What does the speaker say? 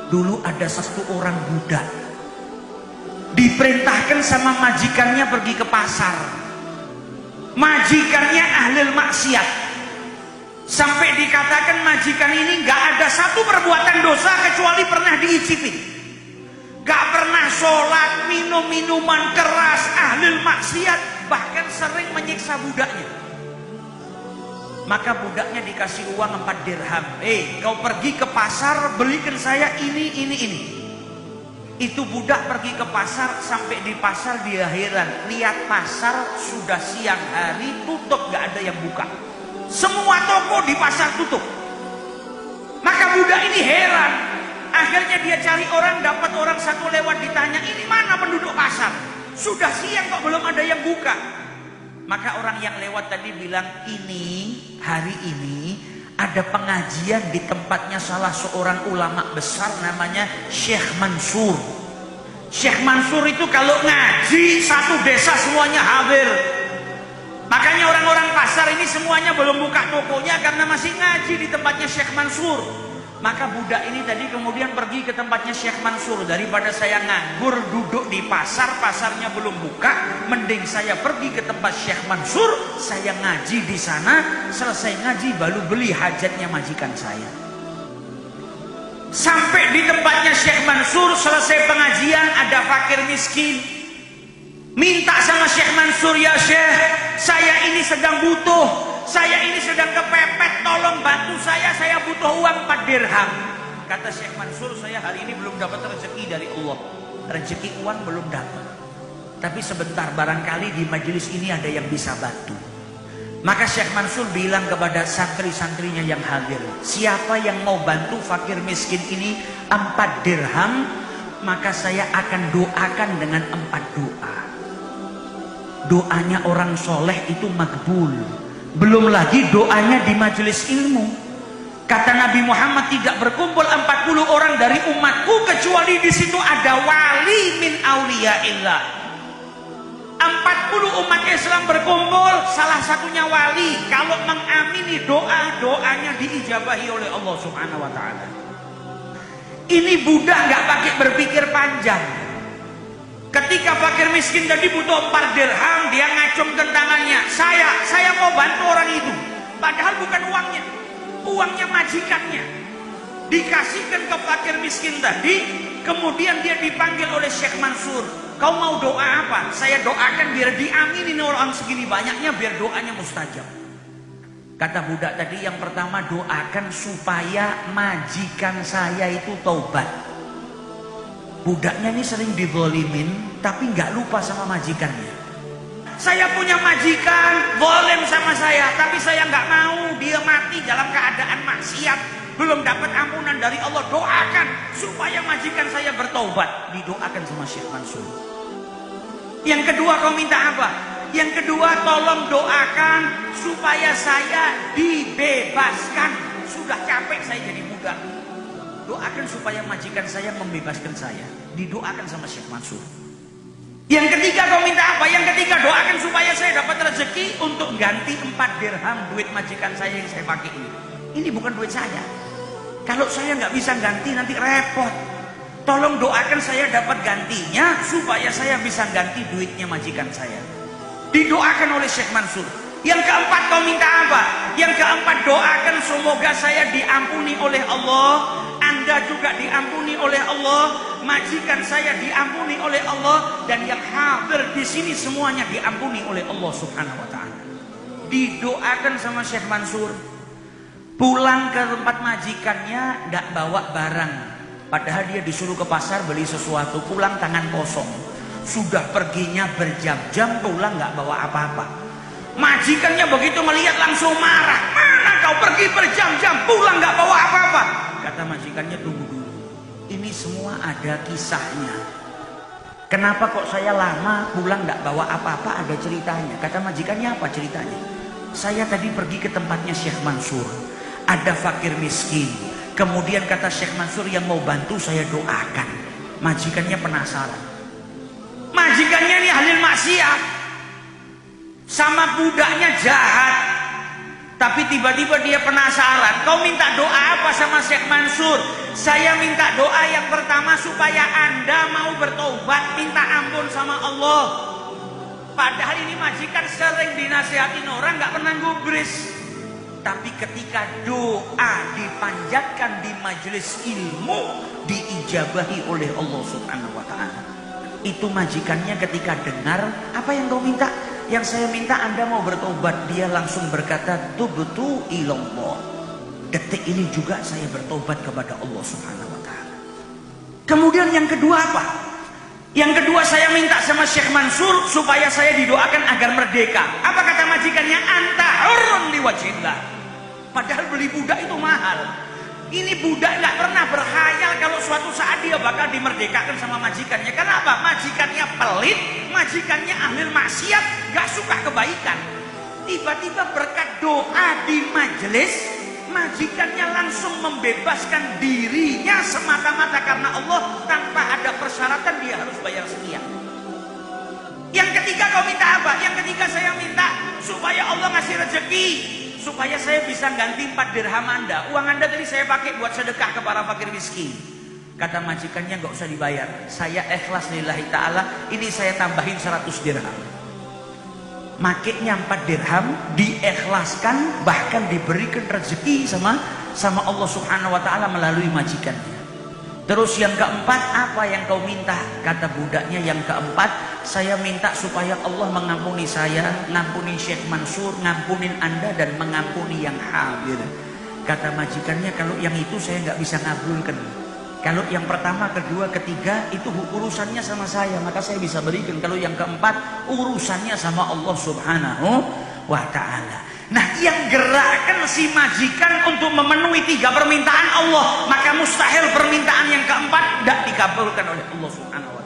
Dulu ada satu orang budak, diperintahkan sama majikannya pergi ke pasar. Majikannya ahli maksiat, sampai dikatakan majikan ini gak ada satu perbuatan dosa kecuali pernah diicipin. Gak pernah sholat, minum minuman keras, ahli maksiat, bahkan sering menyiksa budaknya. Maka budaknya dikasih uang 4 dirham. Kau pergi ke pasar, belikan saya ini. Itu budak pergi ke pasar, sampai di pasar dia heran. Lihat pasar sudah siang hari, tutup, gak ada yang buka. Semua toko di pasar tutup. Maka budak ini heran. Akhirnya dia cari orang, dapat orang satu lewat, ditanya, ini mana penduduk pasar? Sudah siang kok belum ada yang buka. Maka orang yang lewat tadi bilang, hari ini ada pengajian di tempatnya salah seorang ulama besar namanya Syekh Mansur. Syekh Mansur itu kalau ngaji satu desa semuanya hadir. Makanya orang-orang pasar ini semuanya belum buka tokonya karena masih ngaji di tempatnya Syekh Mansur. Maka budak ini tadi kemudian pergi ke tempatnya Syekh Mansur. Daripada saya nganggur duduk di pasar, pasarnya belum buka, mending saya pergi ke tempat Syekh Mansur, saya ngaji di sana, selesai ngaji baru beli hajatnya majikan saya. Sampai di tempatnya Syekh Mansur, selesai pengajian, ada fakir miskin. Minta sama Syekh Mansur, ya Syekh, saya ini sedang butuh. Saya ini sedang kepepet, tolong bantu saya butuh uang 4 dirham. Kata Syekh Mansur, saya hari ini belum dapat rezeki dari Allah. Rezeki uang belum dapat. Tapi sebentar, barangkali di majelis ini ada yang bisa bantu. Maka Syekh Mansur bilang kepada santri-santrinya yang hadir, siapa yang mau bantu fakir miskin ini 4 dirham, maka saya akan doakan dengan 4 doa. Doanya orang soleh itu makbul. Belum lagi doanya di majelis ilmu. Kata Nabi Muhammad, tidak berkumpul 40 orang dari umatku kecuali di situ ada wali min auliyaillah. 40 umat Islam berkumpul, salah satunya wali. Kalau mengamini doanya diijabahi oleh Allah Subhanahu wa taala. Ini budak nggak pakai berpikir panjang. Ketika fakir miskin tadi butuh 4 dirham, dia ngacungkan tangannya. Saya mau bantu orang itu. Padahal bukan uangnya majikannya. Dikasihkan ke fakir miskin tadi, kemudian dia dipanggil oleh Syekh Mansur. Kau mau doa apa? Saya doakan biar diaminin orang segini banyaknya, biar doanya mustajab. Kata budak tadi, yang pertama doakan supaya majikan saya itu taubat. Budaknya ini sering dizolimin, tapi nggak lupa sama majikannya. Saya punya majikan, zalim sama saya, tapi saya nggak mau dia mati dalam keadaan maksiat, belum dapat ampunan dari Allah. Doakan supaya majikan saya bertaubat. Didoakan sama Syekh Mansur. Yang kedua, kau minta apa? Yang kedua, tolong doakan supaya saya dibebaskan. Sudah capek saya jadi budak. Doakan supaya majikan saya membebaskan saya. Didoakan sama Syekh Mansur. Yang ketiga, kau minta apa? Yang ketiga, doakan supaya saya dapat rezeki untuk ganti 4 dirham duit majikan saya yang saya pakai ini. Ini bukan duit saya. Kalau saya nggak bisa ganti nanti repot. Tolong doakan saya dapat gantinya supaya saya bisa ganti duitnya majikan saya. Didoakan oleh Syekh Mansur. Yang keempat, kau minta apa? Yang keempat, doakan semoga saya diampuni oleh Allah, Anda juga diampuni oleh Allah, majikan saya diampuni oleh Allah, dan yang hadir di sini semuanya diampuni oleh Allah Subhanahu wa taala. Didoakan sama Syekh Mansur. Pulang ke tempat majikannya enggak bawa barang. Padahal dia disuruh ke pasar beli sesuatu, pulang tangan kosong. Sudah perginya berjam-jam, pulang enggak bawa apa-apa. Majikannya begitu melihat langsung marah. Mana kau pergi berjam-jam, pulang nggak bawa apa-apa? Kata majikannya, tunggu dulu. Ini semua ada kisahnya. Kenapa kok saya lama pulang nggak bawa apa-apa? Ada ceritanya. Kata majikannya, apa ceritanya? Saya tadi pergi ke tempatnya Syekh Mansur. Ada fakir miskin. Kemudian kata Syekh Mansur, yang mau bantu saya doakan. Majikannya penasaran. Majikannya ini ahli maksiat. Sama budaknya jahat. Tapi tiba-tiba dia penasaran, kau minta doa apa sama Syekh Mansur? Saya minta doa yang pertama supaya Anda mau bertobat, minta ampun sama Allah. Padahal ini majikan sering dinasihatin orang, nggak pernah gubris. Tapi ketika doa dipanjatkan di majelis ilmu, diijabahi oleh Allah Subhanahu wa Ta'ala. Itu majikannya ketika dengar, apa yang kau minta? Yang saya minta Anda mau bertobat. Dia langsung berkata, tubtu ilallah. Detik ini juga saya bertobat kepada Allah Subhanahu wa Ta'ala. Kemudian yang kedua apa? Yang kedua saya minta sama Syekh Mansur supaya saya didoakan agar merdeka. Apa kata majikannya? Anta hurrun liwajhillah. Padahal beli budak itu mahal. Ini budak nggak pernah berkhayal kalau suatu saat dia bakal dimerdekakan sama majikannya. Kenapa? Majikannya pelit, majikannya ahli maksiat, nggak suka kebaikan. Tiba-tiba berkat doa di majelis, majikannya langsung membebaskan dirinya semata-mata karena Allah, tanpa ada persyaratan dia harus bayar sekian. Yang ketiga kau minta apa? Yang ketiga saya minta supaya Allah ngasih rezeki, supaya saya bisa ganti 4 dirham Anda. Uang Anda tadi saya pakai buat sedekah ke para fakir miskin. Kata majikannya, nggak usah dibayar. Saya ikhlas lillahi ta'ala. Ini saya tambahin 100 dirham. Makanya 4 dirham diikhlaskan, bahkan diberikan rezeki sama Allah Subhanahu wa Ta'ala melalui majikannya. Terus yang keempat, apa yang kau minta? Kata budaknya, yang keempat, saya minta supaya Allah mengampuni saya, ngampuni Syekh Mansur, ngampunin Anda, dan mengampuni yang hadir. Kata majikannya, kalau yang itu saya nggak bisa ngabulkan. Kalau yang pertama, kedua, ketiga, itu urusannya sama saya, maka saya bisa berikan. Kalau yang keempat, urusannya sama Allah Subhanahu wa Ta'ala. Nah, yang gerakan si majikan untuk memenuhi 3 permintaan Allah, maka mustahil permintaan yang keempat tidak dikabulkan oleh Allah Subhanahu wa Ta'ala.